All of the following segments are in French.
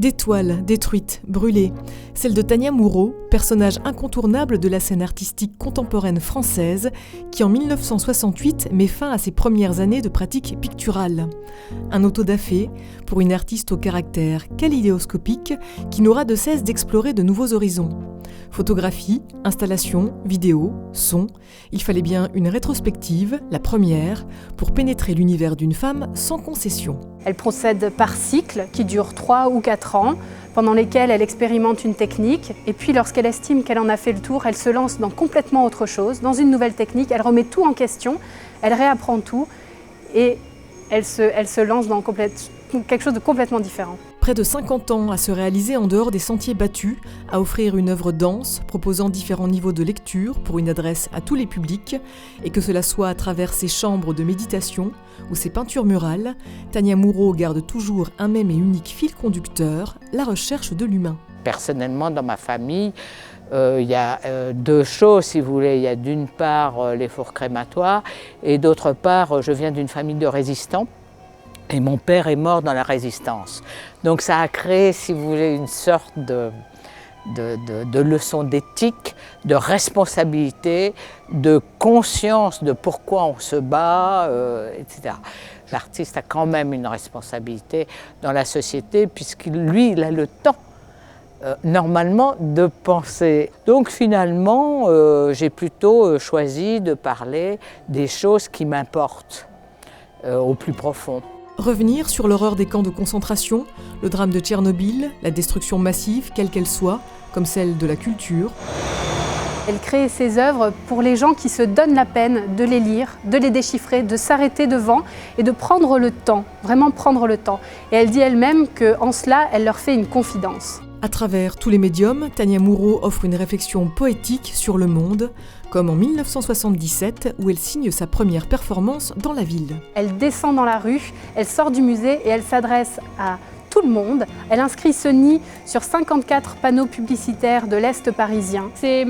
Des toiles détruites, brûlées. Celle de Tania Moureau, personnage incontournable de la scène artistique contemporaine française, qui en 1968 met fin à ses premières années de pratique picturale. Un autodafé pour une artiste au caractère kaléidoscopique qui n'aura de cesse d'explorer de nouveaux horizons. Photographie, installation, vidéo, son, il fallait bien une rétrospective, la première, pour pénétrer l'univers d'une femme sans concession. Elle procède par cycle qui dure 3 ou 4 ans, pendant lesquels elle expérimente une technique, et puis lorsqu'elle estime qu'elle en a fait le tour, elle se lance dans complètement autre chose, dans une nouvelle technique, elle remet tout en question, elle réapprend tout, et elle se lance dans quelque chose de complètement différent. Près de 50 ans à se réaliser en dehors des sentiers battus, à offrir une œuvre dense, proposant différents niveaux de lecture pour une adresse à tous les publics, et que cela soit à travers ses chambres de méditation ou ses peintures murales, Tania Moureau garde toujours un même et unique fil conducteur, la recherche de l'humain. Personnellement, dans ma famille, il y a deux choses, si vous voulez. Il y a d'une part les fours crématoires, et d'autre part, je viens d'une famille de résistants. Et mon père est mort dans la résistance. Donc ça a créé, si vous voulez, une sorte de leçon d'éthique, de responsabilité, de conscience de pourquoi on se bat, etc. L'artiste a quand même une responsabilité dans la société, puisqu'il a le temps, normalement, de penser. Donc finalement, j'ai plutôt choisi de parler des choses qui m'importent au plus profond. Revenir sur l'horreur des camps de concentration, le drame de Tchernobyl, la destruction massive, quelle qu'elle soit, comme celle de la culture. Elle crée ses œuvres pour les gens qui se donnent la peine de les lire, de les déchiffrer, de s'arrêter devant et de prendre le temps, vraiment prendre le temps. Et elle dit elle-même qu'en cela, elle leur fait une confidence. À travers tous les médiums, Tania Moureau offre une réflexion poétique sur le monde, comme en 1977 où elle signe sa première performance dans la ville. Elle descend dans la rue, elle sort du musée et elle s'adresse à tout le monde. Elle inscrit ce nid sur 54 panneaux publicitaires de l'Est parisien. C'est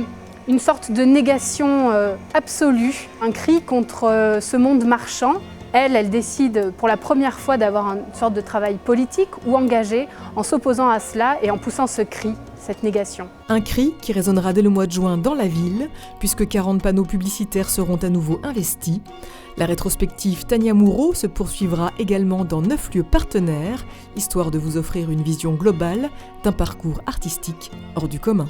une sorte de négation absolue, un cri contre ce monde marchand. Elle décide pour la première fois d'avoir une sorte de travail politique ou engagé en s'opposant à cela et en poussant ce cri, cette négation. Un cri qui résonnera dès le mois de juin dans la ville, puisque 40 panneaux publicitaires seront à nouveau investis. La rétrospective Tania Moureau se poursuivra également dans 9 lieux partenaires, histoire de vous offrir une vision globale d'un parcours artistique hors du commun.